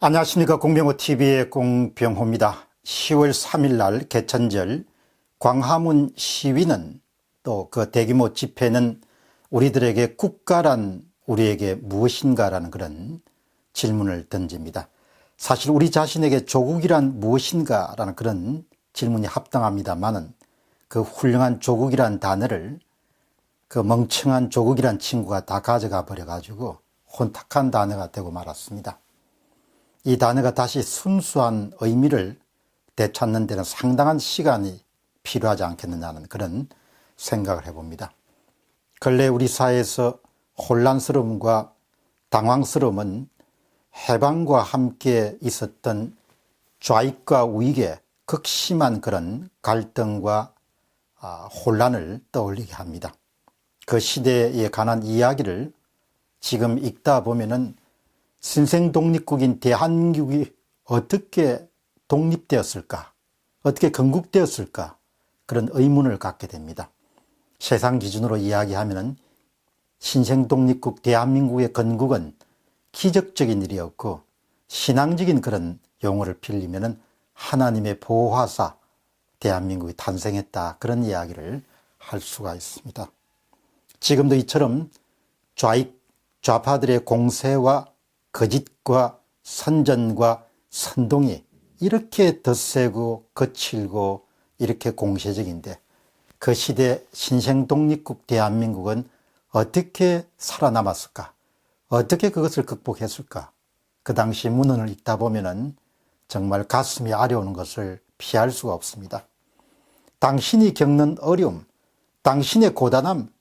안녕하십니까. 공병호TV의 공병호입니다. 10월 3일 날 개천절 광화문 시위는 또 그 대규모 집회는 우리들에게 국가란 우리에게 무엇인가라는 그런 질문을 던집니다. 사실 우리 자신에게 조국이란 무엇인가라는 그런 질문이 합당합니다만은 그 훌륭한 조국이란 단어를 그 멍청한 조국이란 친구가 다 가져가 버려가지고 혼탁한 단어가 되고 말았습니다. 이 단어가 다시 순수한 의미를 되찾는 데는 상당한 시간이 필요하지 않겠느냐는 그런 생각을 해봅니다. 근래 우리 사회에서 혼란스러움과 당황스러움은 해방과 함께 있었던 좌익과 우익의 극심한 그런 갈등과 혼란을 떠올리게 합니다. 그 시대에 관한 이야기를 지금 읽다 보면은 신생 독립국인 대한민국이 어떻게 독립되었을까? 어떻게 건국되었을까? 그런 의문을 갖게 됩니다. 세상 기준으로 이야기하면 신생 독립국 대한민국의 건국은 기적적인 일이었고 신앙적인 그런 용어를 빌리면 하나님의 보호하사 대한민국이 탄생했다. 그런 이야기를 할 수가 있습니다. 지금도 이처럼 좌파들의 공세와 거짓과 선전과 선동이 이렇게 덧세고 거칠고 이렇게 공세적인데 그 시대 신생독립국 대한민국은 어떻게 살아남았을까? 어떻게 그것을 극복했을까? 그 당시 문헌을 읽다 보면은 정말 가슴이 아려오는 것을 피할 수가 없습니다. 당신이 겪는 어려움, 당신의 고단함,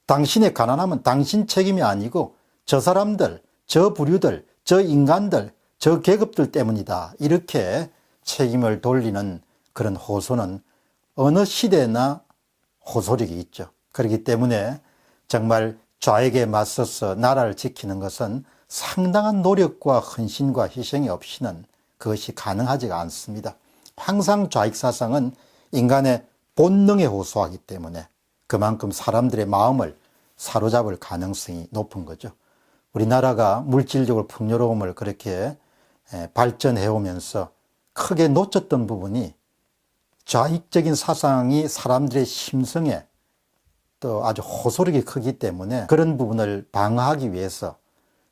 당신의 가난함은 당신 책임이 아니고 저 사람들, 저 부류들, 저 인간들, 저 계급들 때문이다. 이렇게 책임을 돌리는 그런 호소는 어느 시대나 호소력이 있죠. 그렇기 때문에 정말 좌에게 맞서서 나라를 지키는 것은 상당한 노력과 헌신과 희생이 없이는 그것이 가능하지가 않습니다. 항상 좌익 사상은 인간의 본능에 호소하기 때문에 그만큼 사람들의 마음을 사로잡을 가능성이 높은 거죠. 우리나라가 물질적으로 풍요로움을 그렇게 발전해 오면서 크게 놓쳤던 부분이 좌익적인 사상이 사람들의 심성에 또 아주 호소력이 크기 때문에 그런 부분을 방어하기 위해서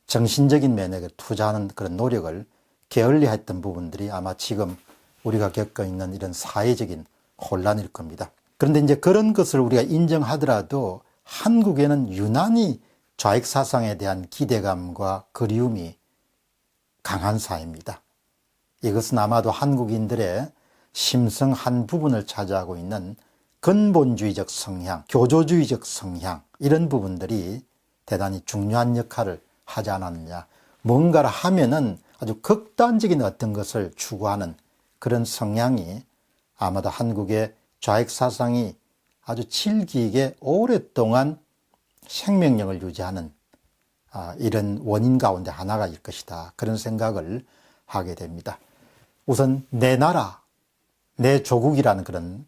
정신적인 면에 투자하는 그런 노력을 게을리했던 부분들이 아마 지금 우리가 겪고 있는 이런 사회적인 혼란일 겁니다. 그런데 이제 그런 것을 우리가 인정하더라도 한국에는 유난히 좌익 사상에 대한 기대감과 그리움이 강한 사회입니다. 이것은 아마도 한국인들의 심성 한 부분을 차지하고 있는 근본주의적 성향, 교조주의적 성향 이런 부분들이 대단히 중요한 역할을 하지 않았느냐. 뭔가를 하면은 아주 극단적인 어떤 것을 추구하는 그런 성향이 아마도 한국의 좌익 사상이 아주 질기게 오랫동안 생명력을 유지하는 이런 원인 가운데 하나가 일 것이다. 그런 생각을 하게 됩니다. 우선 내 나라, 내 조국이라는 그런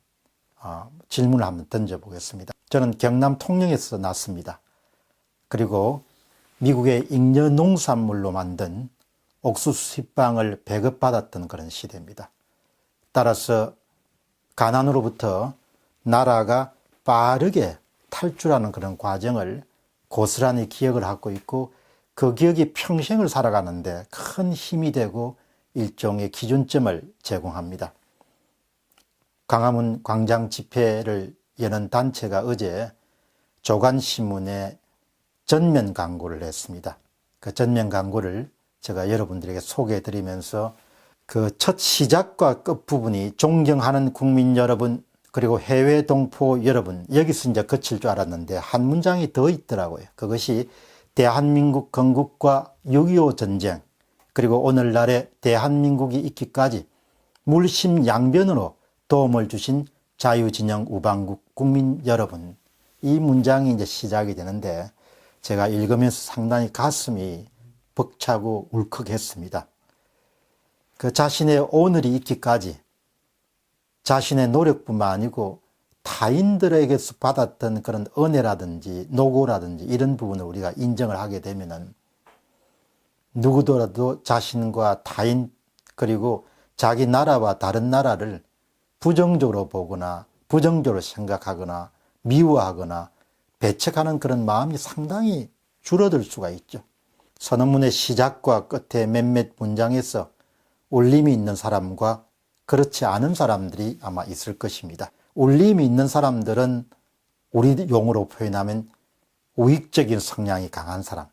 질문을 한번 던져보겠습니다. 저는 경남 통영에서 났습니다. 그리고 미국의 잉여 농산물로 만든 옥수수 식빵을 배급받았던 그런 시대입니다. 따라서 가난으로부터 나라가 빠르게 탈출하는 그런 과정을 고스란히 기억을 하고 있고 그 기억이 평생을 살아가는데 큰 힘이 되고 일종의 기준점을 제공합니다. 광화문 광장 집회를 여는 단체가 어제 조간신문에 전면 광고를 했습니다. 그 전면 광고를 제가 여러분들에게 소개해 드리면서 그 첫 시작과 끝부분이 존경하는 국민 여러분 그리고 해외 동포 여러분 여기서 이제 그칠 줄 알았는데 한 문장이 더 있더라고요. 그것이 대한민국 건국과 6.25 전쟁 그리고 오늘날의 대한민국이 있기까지 물심양면으로 도움을 주신 자유진영 우방국 국민 여러분 이 문장이 이제 시작이 되는데 제가 읽으면서 상당히 가슴이 벅차고 울컥했습니다. 그 자신의 오늘이 있기까지 자신의 노력뿐만 아니고 타인들에게서 받았던 그런 은혜라든지 노고라든지 이런 부분을 우리가 인정을 하게 되면은 누구더라도 자신과 타인 그리고 자기 나라와 다른 나라를 부정적으로 보거나 부정적으로 생각하거나 미워하거나 배척하는 그런 마음이 상당히 줄어들 수가 있죠. 선언문의 시작과 끝에 몇몇 문장에서 울림이 있는 사람과 그렇지 않은 사람들이 아마 있을 것입니다. 울림이 있는 사람들은 우리 용어로 표현하면 우익적인 성향이 강한 사람,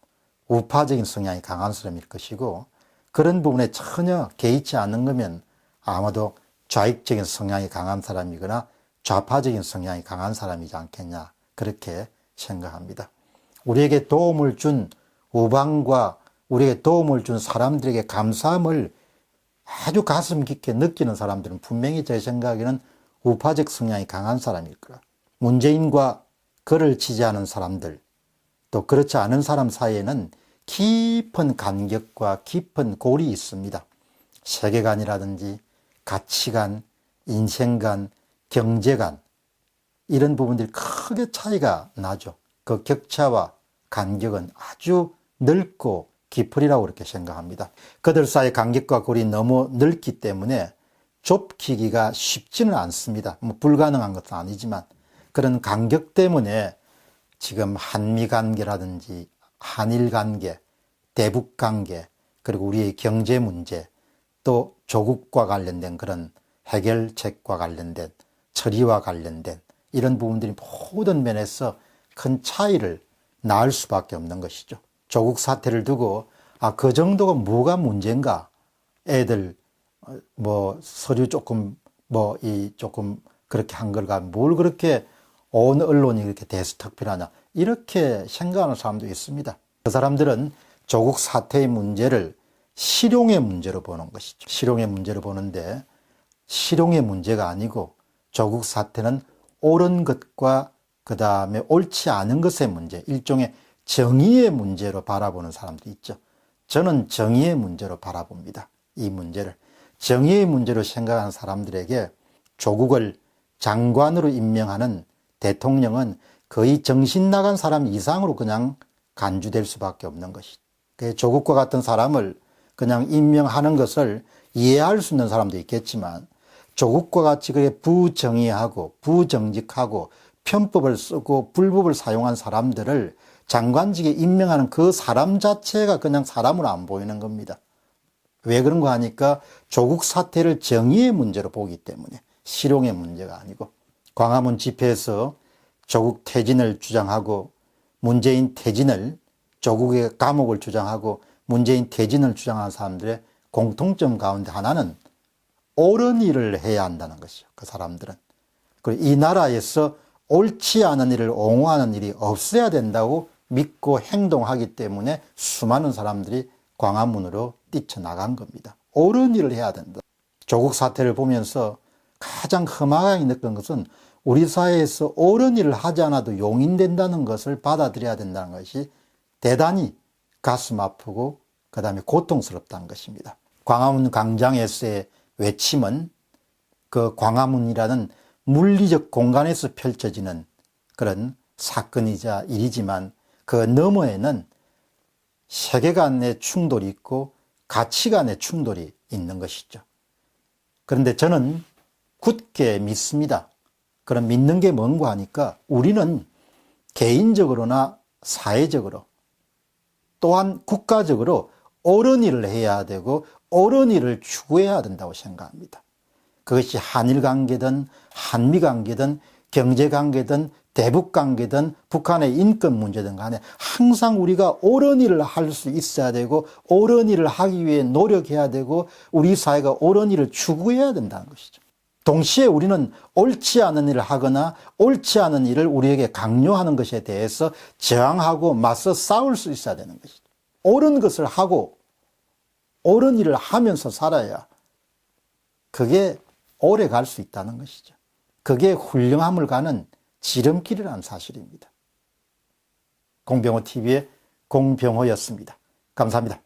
우파적인 성향이 강한 사람일 것이고, 그런 부분에 전혀 개의치 않는 거면 아마도 좌익적인 성향이 강한 사람이거나 좌파적인 성향이 강한 사람이지 않겠냐, 그렇게 생각합니다. 우리에게 도움을 준 우방과 우리에게 도움을 준 사람들에게 감사함을 아주 가슴 깊게 느끼는 사람들은 분명히 제 생각에는 우파적 성향이 강한 사람일 거라. 문재인과 그를 지지하는 사람들, 또 그렇지 않은 사람 사이에는 깊은 간격과 깊은 골이 있습니다. 세계관이라든지 가치관, 인생관, 경제관, 이런 부분들이 크게 차이가 나죠. 그 격차와 간격은 아주 넓고 깊으리라고 그렇게 생각합니다. 그들 사이의 간격과 골이 너무 넓기 때문에 좁히기가 쉽지는 않습니다. 불가능한 것도 아니지만 그런 간격 때문에 지금 한미 관계라든지 한일 관계, 대북 관계, 그리고 우리의 경제 문제, 또 조국과 관련된 그런 해결책과 관련된 처리와 관련된 이런 부분들이 모든 면에서 큰 차이를 낳을 수밖에 없는 것이죠. 조국 사태를 두고 그 정도가 뭐가 문제인가? 애들 서류 조금 조금 그렇게 한 걸가 뭘 그렇게 온 언론이 이렇게 대스특필하냐, 이렇게 생각하는 사람도 있습니다. 그 사람들은 조국 사태의 문제를 실용의 문제로 보는 것이죠. 실용의 문제로 보는데 실용의 문제가 아니고 조국 사태는 옳은 것과 그 다음에 옳지 않은 것의 문제, 일종의 정의의 문제로 바라보는 사람도 있죠. 저는 정의의 문제로 바라봅니다. 이 문제를. 정의의 문제로 생각하는 사람들에게 조국을 장관으로 임명하는 대통령은 거의 정신 나간 사람 이상으로 그냥 간주될 수밖에 없는 것이죠. 조국과 같은 사람을 그냥 임명하는 것을 이해할 수 있는 사람도 있겠지만 조국과 같이 그렇게 부정의하고 부정직하고 편법을 쓰고 불법을 사용한 사람들을 장관직에 임명하는 그 사람 자체가 그냥 사람으로 안 보이는 겁니다. 왜 그런 거 하니까 조국 사태를 정의의 문제로 보기 때문에, 실용의 문제가 아니고. 광화문 집회에서 조국 퇴진을 주장하고 문재인 퇴진을, 조국의 감옥을 주장하고 문재인 퇴진을 주장하는 사람들의 공통점 가운데 하나는 옳은 일을 해야 한다는 것이죠. 그 사람들은. 그리고 이 나라에서 옳지 않은 일을 옹호하는 일이 없어야 된다고 믿고 행동하기 때문에 수많은 사람들이 광화문으로 뛰쳐나간 겁니다. 옳은 일을 해야 된다. 조국 사태를 보면서 가장 험하게 느낀 것은 우리 사회에서 옳은 일을 하지 않아도 용인된다는 것을 받아들여야 된다는 것이 대단히 가슴 아프고 그 다음에 고통스럽다는 것입니다. 광화문 광장에서의 외침은 그 광화문이라는 물리적 공간에서 펼쳐지는 그런 사건이자 일이지만 그 너머에는 세계관의 충돌이 있고 가치관의 충돌이 있는 것이죠. 그런데 저는 굳게 믿습니다. 그럼 믿는 게 뭔가 하니까 우리는 개인적으로나 사회적으로 또한 국가적으로 옳은 일을 해야 되고 옳은 일을 추구해야 된다고 생각합니다. 그것이 한일 관계든 한미 관계든 경제 관계든 대북 관계든 북한의 인권 문제든 간에 항상 우리가 옳은 일을 할 수 있어야 되고 옳은 일을 하기 위해 노력해야 되고 우리 사회가 옳은 일을 추구해야 된다는 것이죠. 동시에 우리는 옳지 않은 일을 하거나 옳지 않은 일을 우리에게 강요하는 것에 대해서 저항하고 맞서 싸울 수 있어야 되는 것이죠. 옳은 것을 하고 옳은 일을 하면서 살아야 그게 오래 갈 수 있다는 것이죠. 그게 훌륭함을 가는 지름길이라는 사실입니다. 공병호 TV의 공병호였습니다. 감사합니다.